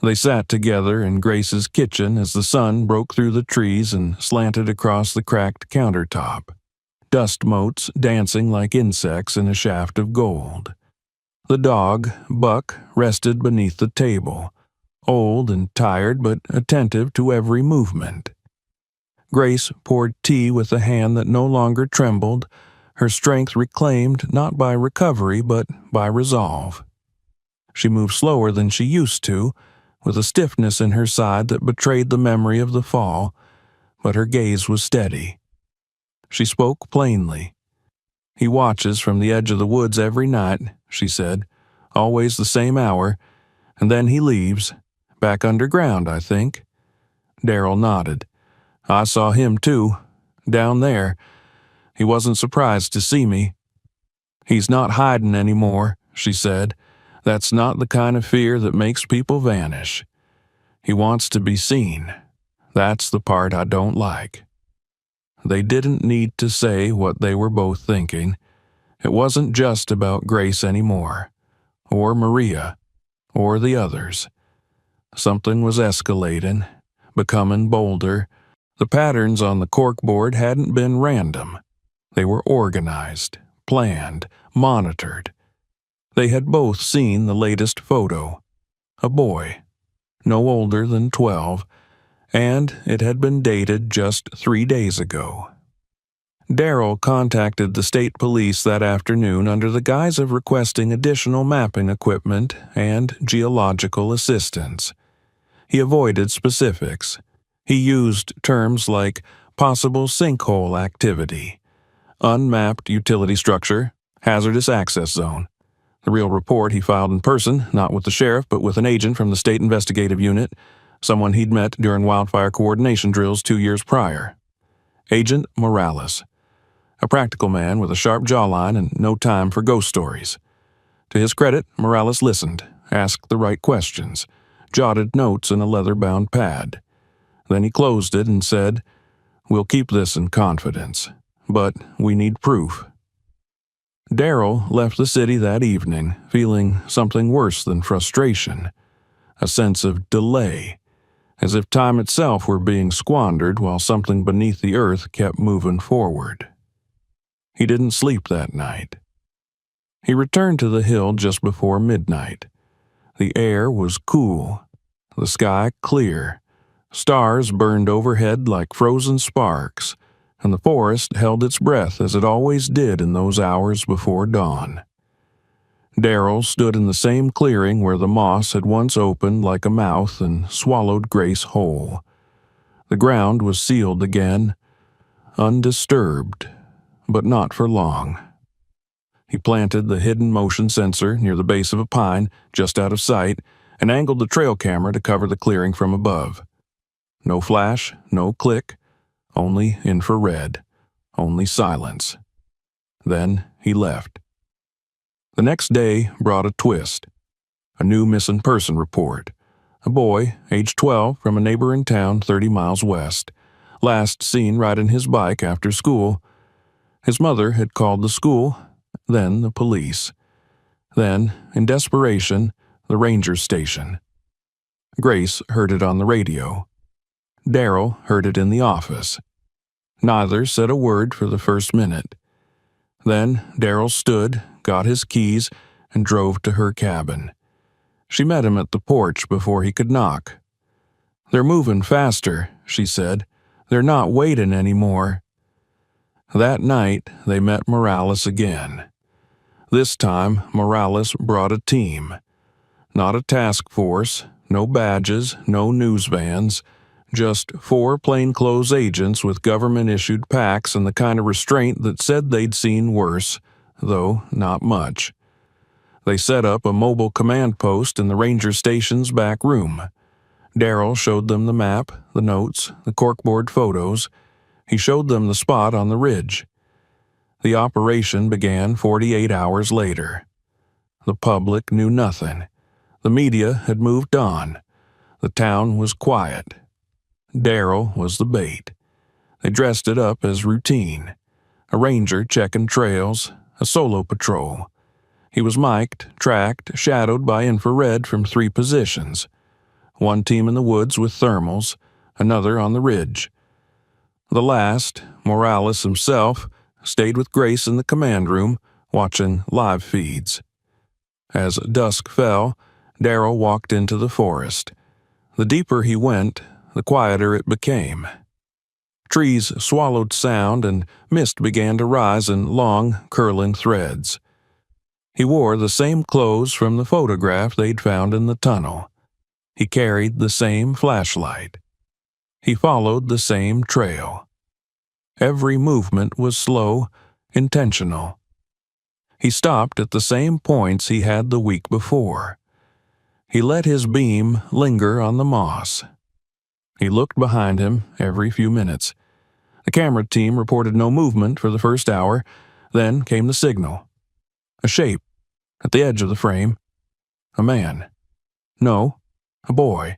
They sat together in Grace's kitchen as the sun broke through the trees and slanted across the cracked countertop, dust motes dancing like insects in a shaft of gold. The dog, Buck, rested beneath the table, old and tired but attentive to every movement. Grace poured tea with a hand that no longer trembled, her strength reclaimed not by recovery but by resolve. She moved slower than she used to, with a stiffness in her side that betrayed the memory of the fall, but her gaze was steady. She spoke plainly. "He watches from the edge of the woods every night," she said, "always the same hour, and then he leaves. Back underground, I think." Darryl nodded. "I saw him too, down there. He wasn't surprised to see me." "He's not hiding anymore," she said. "That's not the kind of fear that makes people vanish. He wants to be seen. That's the part I don't like." They didn't need to say what they were both thinking. It wasn't just about Grace anymore, or Maria, or the others. Something was escalating, becoming bolder. The patterns on the corkboard hadn't been random. They were organized, planned, monitored. They had both seen the latest photo. A boy, no older than 12, and it had been dated just 3 days ago. Darryl contacted the state police that afternoon under the guise of requesting additional mapping equipment and geological assistance. He avoided specifics. He used terms like possible sinkhole activity, unmapped utility structure, hazardous access zone. The real report he filed in person, not with the sheriff but with an agent from the state investigative unit, someone he'd met during wildfire coordination drills 2 years prior. Agent Morales. A practical man with a sharp jawline and no time for ghost stories. To his credit, Morales listened, asked the right questions, jotted notes in a leather-bound pad. Then he closed it and said, "We'll keep this in confidence, but we need proof." Darrell left the city that evening feeling something worse than frustration, a sense of delay, as if time itself were being squandered while something beneath the earth kept moving forward. He didn't sleep that night. He returned to the hill just before midnight. The air was cool, the sky clear, stars burned overhead like frozen sparks, and the forest held its breath as it always did in those hours before dawn. Darrell stood in the same clearing where the moss had once opened like a mouth and swallowed Grace whole. The ground was sealed again, undisturbed, but not for long. He planted the hidden motion sensor near the base of a pine just out of sight and angled the trail camera to cover the clearing from above. No flash, no click, only infrared, only silence. Then he left. The next day brought a twist. A new missing person report. A boy, age 12, from a neighboring town 30 miles west. Last seen riding his bike after school. His mother had called the school, then the police. Then, in desperation, the ranger station. Grace heard it on the radio. Darrell heard it in the office. Neither said a word for the first minute. Then Darrell stood, got his keys, and drove to her cabin. She met him at the porch before he could knock. "They're moving faster," she said. "They're not waiting anymore." That night, they met Morales again. This time, Morales brought a team. Not a task force, no badges, no news vans, just 4 plainclothes agents with government-issued packs and the kind of restraint that said they'd seen worse, though not much. They set up a mobile command post in the ranger station's back room. Darrell showed them the map, the notes, the corkboard photos. He showed them the spot on the ridge. The operation began 48 hours later. The public knew nothing. The media had moved on. The town was quiet. Darrell was the bait. They dressed it up as routine. A ranger checking trails, a solo patrol. He was mic'd, tracked, shadowed by infrared from 3 positions. One team in the woods with thermals, another on the ridge. The last, Morales himself, stayed with Grace in the command room, watching live feeds. As dusk fell, Darrell walked into the forest. The deeper he went, the quieter it became. Trees swallowed sound and mist began to rise in long, curling threads. He wore the same clothes from the photograph they'd found in the tunnel. He carried the same flashlight. He followed the same trail. Every movement was slow, intentional. He stopped at the same points he had the week before. He let his beam linger on the moss. He looked behind him every few minutes. The camera team reported no movement for the first hour. Then came the signal. A shape at the edge of the frame. A man. No, a boy.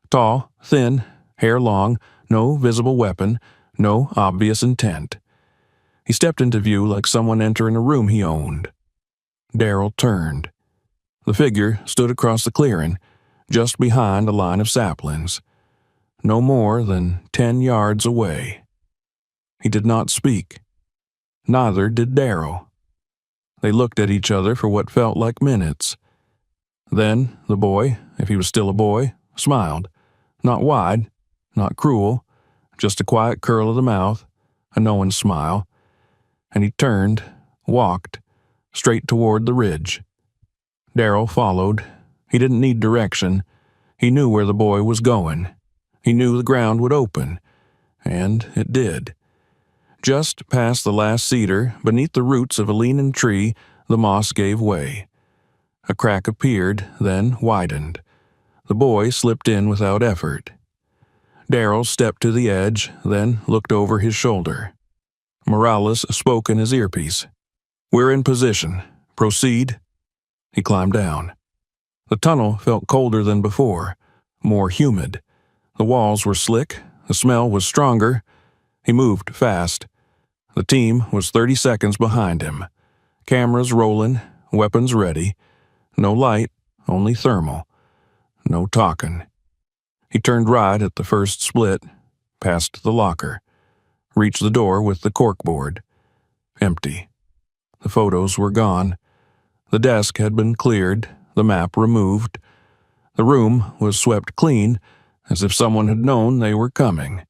Tall, thin, hair long, no visible weapon, no obvious intent. He stepped into view like someone entering a room he owned. Darrell turned. The figure stood across the clearing, just behind a line of saplings. No more than 10 yards away. He did not speak. Neither did Darrell. They looked at each other for what felt like minutes. Then the boy, if he was still a boy, smiled. Not wide, not cruel, just a quiet curl of the mouth, a knowing smile. And he turned, walked, straight toward the ridge. Darrell followed. He didn't need direction. He knew where the boy was going. He knew the ground would open. And it did. Just past the last cedar, beneath the roots of a leaning tree, the moss gave way. A crack appeared, then widened. The boy slipped in without effort. Darrell stepped to the edge, then looked over his shoulder. Morales spoke in his earpiece. "We're in position. Proceed." He climbed down. The tunnel felt colder than before, more humid. The walls were slick, the smell was stronger. He moved fast. The team was 30 seconds behind him. Cameras rolling, weapons ready. No light, only thermal. No talking. He turned right at the first split, past the locker. Reached the door with the corkboard. Empty. The photos were gone. The desk had been cleared, the map removed. The room was swept clean, as if someone had known they were coming.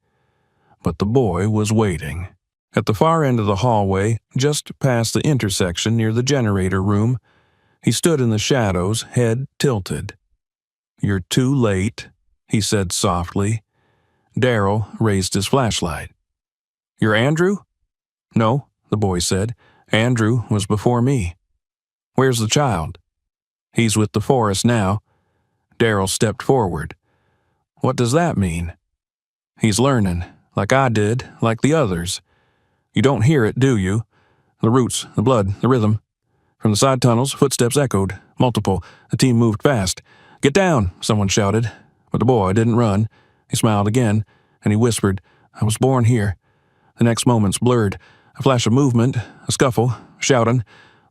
But the boy was waiting. At the far end of the hallway, just past the intersection near the generator room, he stood in the shadows, head tilted. "You're too late," he said softly. Daryl raised his flashlight. "You're Andrew?" "No," the boy said. "Andrew was before me." "Where's the child?" "He's with the forest now." Daryl stepped forward. "What does that mean?" "He's learning, like I did, like the others. You don't hear it, do you? The roots, the blood, the rhythm." From the side tunnels, footsteps echoed, multiple. The team moved fast. "Get down," someone shouted. But the boy didn't run. He smiled again, and he whispered, "I was born here." The next moments blurred. A flash of movement, a scuffle, shouting.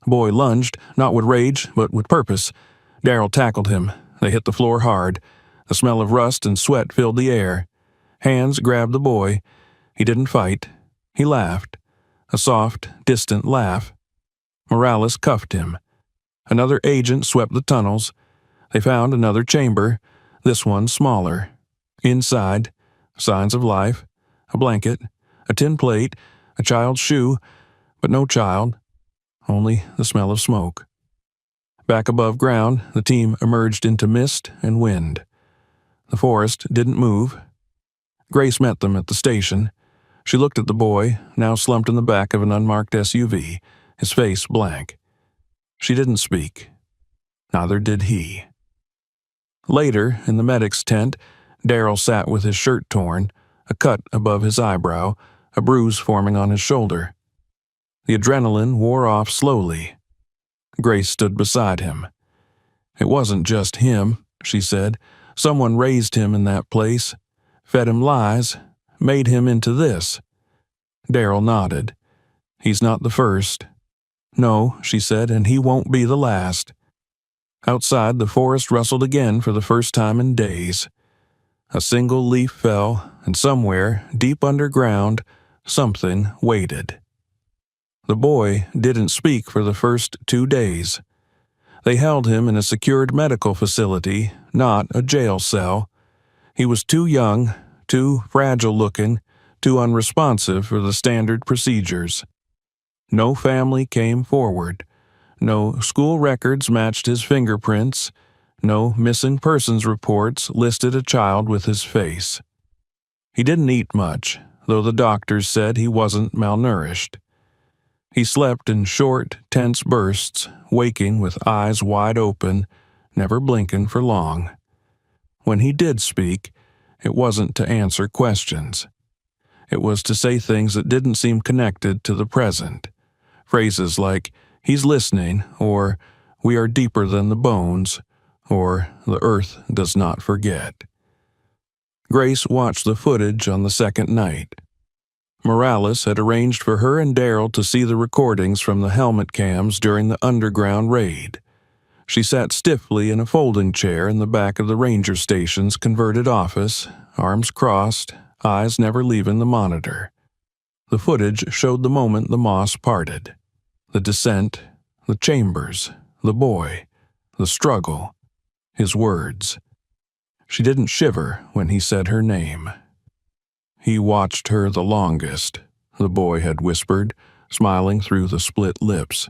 The boy lunged, not with rage, but with purpose. Daryl tackled him. They hit the floor hard. The smell of rust and sweat filled the air. Hands grabbed the boy. He didn't fight. He laughed. A soft, distant laugh. Morales cuffed him. Another agent swept the tunnels. They found another chamber, this one smaller. Inside, signs of life, a blanket, a tin plate, a child's shoe, but no child, only the smell of smoke. Back above ground, the team emerged into mist and wind. The forest didn't move. Grace met them at the station. She looked at the boy, now slumped in the back of an unmarked SUV, his face blank. She didn't speak. Neither did he. Later, in the medic's tent, Daryl sat with his shirt torn, a cut above his eyebrow, a bruise forming on his shoulder. The adrenaline wore off slowly. Grace stood beside him. "It wasn't just him," she said. "Someone raised him in that place, fed him lies, made him into this." Daryl nodded. "He's not the first." "No," she said, "and he won't be the last." Outside, the forest rustled again for the first time in days. A single leaf fell, and somewhere, deep underground, something waited. The boy didn't speak for the first 2 days. They held him in a secured medical facility, not a jail cell. He was too young, too fragile-looking, too unresponsive for the standard procedures. No family came forward. No school records matched his fingerprints. No missing persons reports listed a child with his face. He didn't eat much, though the doctors said he wasn't malnourished. He slept in short, tense bursts, waking with eyes wide open, never blinking for long. When he did speak, it wasn't to answer questions. It was to say things that didn't seem connected to the present. Phrases like, "He's listening," or "We are deeper than the bones," or "The earth does not forget." Grace watched the footage on the second night. Morales had arranged for her and Daryl to see the recordings from the helmet cams during the underground raid. She sat stiffly in a folding chair in the back of the ranger station's converted office, arms crossed, eyes never leaving the monitor. The footage showed the moment the moss parted. The descent, the chambers, the boy, the struggle, his words. She didn't shiver when he said her name. "He watched her the longest," the boy had whispered, smiling through the split lips.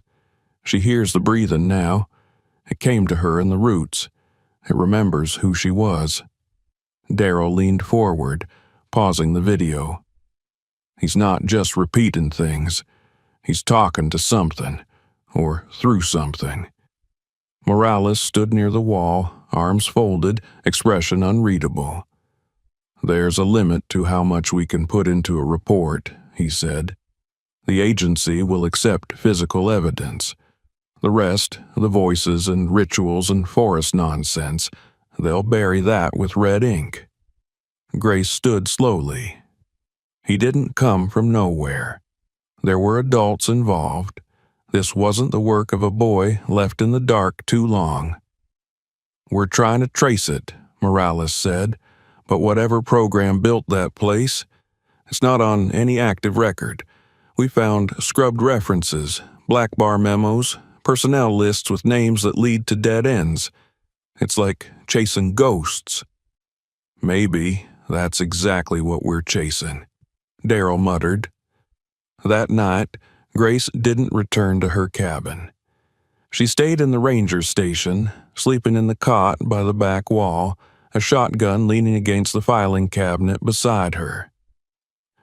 "She hears the breathing now. It came to her in the roots. It remembers who she was." Daryl leaned forward, pausing the video. "He's not just repeating things. He's talking to something, or through something." Morales stood near the wall, arms folded, expression unreadable. "There's a limit to how much we can put into a report," he said. "The agency will accept physical evidence. The rest, the voices and rituals and forest nonsense, they'll bury that with red ink." Grace stood slowly. He didn't come from nowhere. There were adults involved. This wasn't the work of a boy left in the dark too long. "We're trying to trace it," Morales said, "but whatever program built that place, it's not on any active record. We found scrubbed references, black bar memos, personnel lists with names that lead to dead ends. It's like chasing ghosts." "Maybe that's exactly what we're chasing," Daryl muttered. That night, Grace didn't return to her cabin. She stayed in the ranger station, sleeping in the cot by the back wall, a shotgun leaning against the filing cabinet beside her.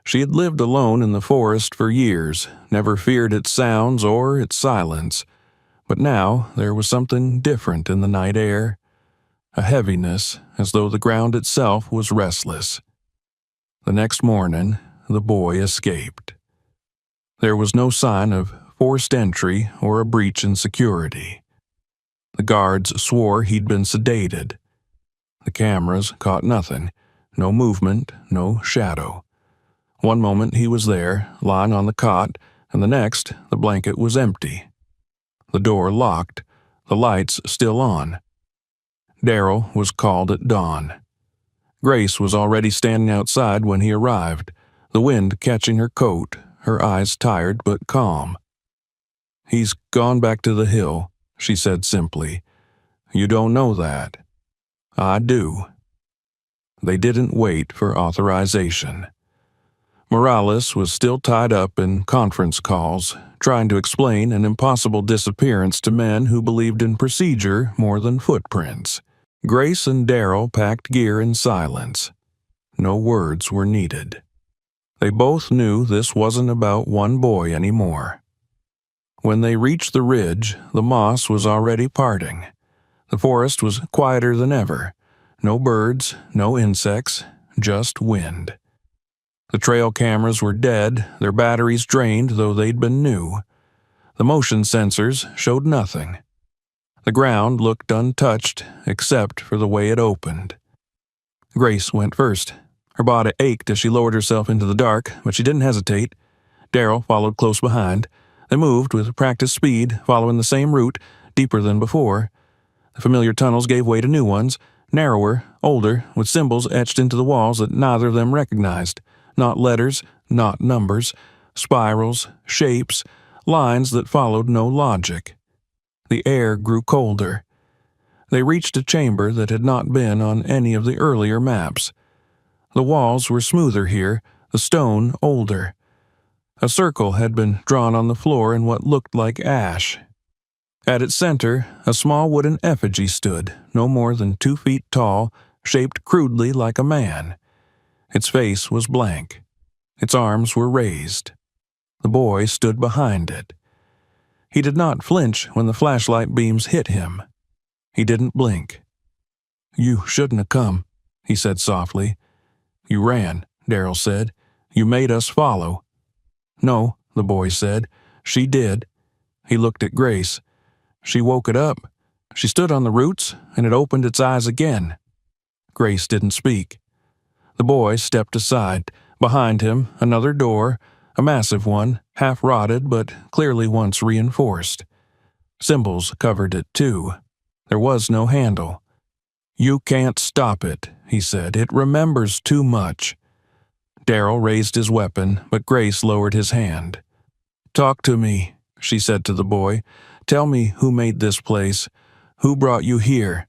She had lived alone in the forest for years, never feared its sounds or its silence, but now there was something different in the night air, a heaviness as though the ground itself was restless. The next morning, the boy escaped. There was no sign of forced entry or a breach in security. The guards swore he'd been sedated. The cameras caught nothing, no movement, no shadow. One moment he was there, lying on the cot, and the next the blanket was empty. The door locked, the lights still on. Daryl was called at dawn. Grace was already standing outside when he arrived, the wind catching her coat, her eyes tired but calm. "He's gone back to the hill," she said simply. "You don't know that." "I do." They didn't wait for authorization. Morales was still tied up in conference calls, trying to explain an impossible disappearance to men who believed in procedure more than footprints. Grace and Daryl packed gear in silence. No words were needed. They both knew this wasn't about one boy anymore. When they reached the ridge, the moss was already parting. The forest was quieter than ever. No birds, no insects, just wind. The trail cameras were dead, their batteries drained though they'd been new. The motion sensors showed nothing. The ground looked untouched except for the way it opened. Grace went first. Her body ached as she lowered herself into the dark, but she didn't hesitate. Daryl followed close behind. They moved with practiced speed, following the same route, deeper than before. The familiar tunnels gave way to new ones, narrower, older, with symbols etched into the walls that neither of them recognized. Not letters, not numbers, spirals, shapes, lines that followed no logic. The air grew colder. They reached a chamber that had not been on any of the earlier maps. The walls were smoother here, the stone older. A circle had been drawn on the floor in what looked like ash. At its center, a small wooden effigy stood, no more than 2 feet tall, shaped crudely like a man. Its face was blank. Its arms were raised. The boy stood behind it. He did not flinch when the flashlight beams hit him. He didn't blink. "You shouldn't have come," he said softly. "You ran," Daryl said. "You made us follow." "No," the boy said. "She did." He looked at Grace. "She woke it up. She stood on the roots, and it opened its eyes again." Grace didn't speak. The boy stepped aside. Behind him, another door, a massive one, half-rotted but clearly once reinforced. Symbols covered it, too. There was no handle. "You can't stop it," he said. "It remembers too much." Daryl raised his weapon, but Grace lowered his hand. "Talk to me," she said to the boy. "Tell me who made this place. Who brought you here?"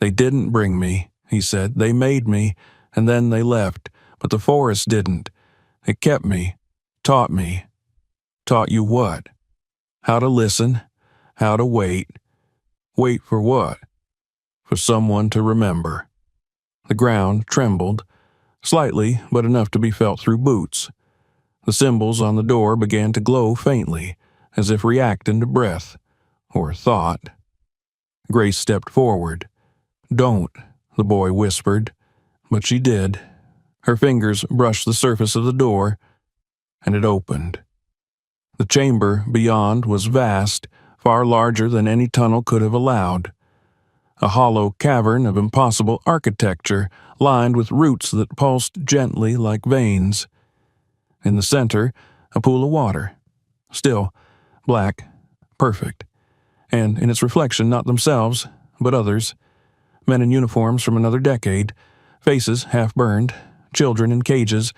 "They didn't bring me," he said. "They made me, and then they left. But the forest didn't. It kept me, taught me." "Taught you what?" "How to listen, how to wait." "Wait for what?" "For someone to remember." The ground trembled, slightly, but enough to be felt through boots. The symbols on the door began to glow faintly, as if reacting to breath, or thought. Grace stepped forward. "Don't," the boy whispered, but she did. Her fingers brushed the surface of the door, and it opened. The chamber beyond was vast, far larger than any tunnel could have allowed. A hollow cavern of impossible architecture, lined with roots that pulsed gently like veins. In the center, a pool of water. Still, black, perfect. And in its reflection, not themselves, but others. Men in uniforms from another decade, faces half-burned, children in cages,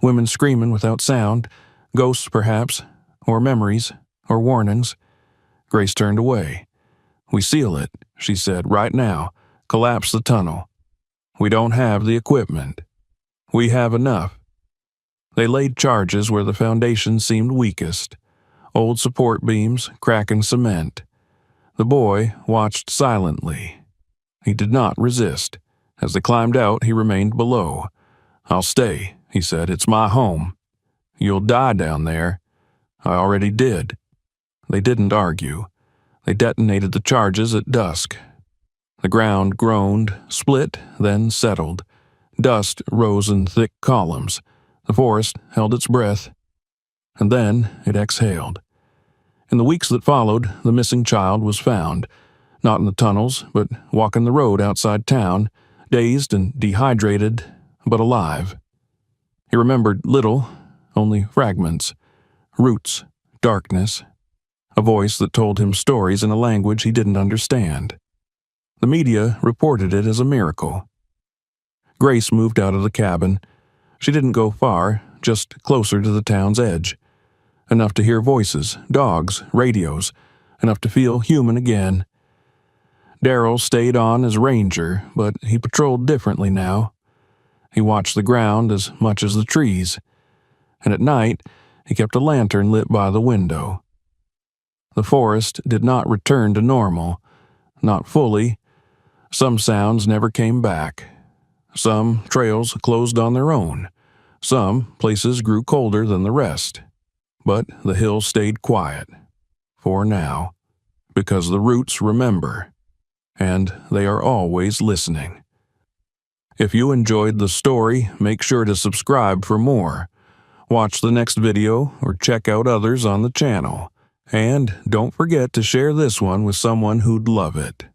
women screaming without sound, ghosts perhaps, or memories, or warnings. Grace turned away. "We seal it," she said, "right now. Collapse the tunnel. We don't have the equipment. We have enough." They laid charges where the foundation seemed weakest. Old support beams, cracking cement. The boy watched silently. He did not resist. As they climbed out, he remained below. "I'll stay," he said. "It's my home. You'll die down there. I already did." They didn't argue. They detonated the charges at dusk. The ground groaned, split, then settled. Dust rose in thick columns. The forest held its breath. And then it exhaled. In the weeks that followed, the missing child was found, not in the tunnels, but walking the road outside town, dazed and dehydrated, but alive. He remembered little, only fragments, roots, darkness, a voice that told him stories in a language he didn't understand. The media reported it as a miracle. Grace moved out of the cabin. She didn't go far, just closer to the town's edge. Enough to hear voices, dogs, radios, enough to feel human again. Darryl stayed on as ranger, but he patrolled differently now. He watched the ground as much as the trees, and at night he kept a lantern lit by the window. The forest did not return to normal, not fully. Some sounds never came back. Some trails closed on their own. Some places grew colder than the rest. But the hills stayed quiet, for now, because the roots remember, and they are always listening. If you enjoyed the story, make sure to subscribe for more. Watch the next video or check out others on the channel. And don't forget to share this one with someone who'd love it.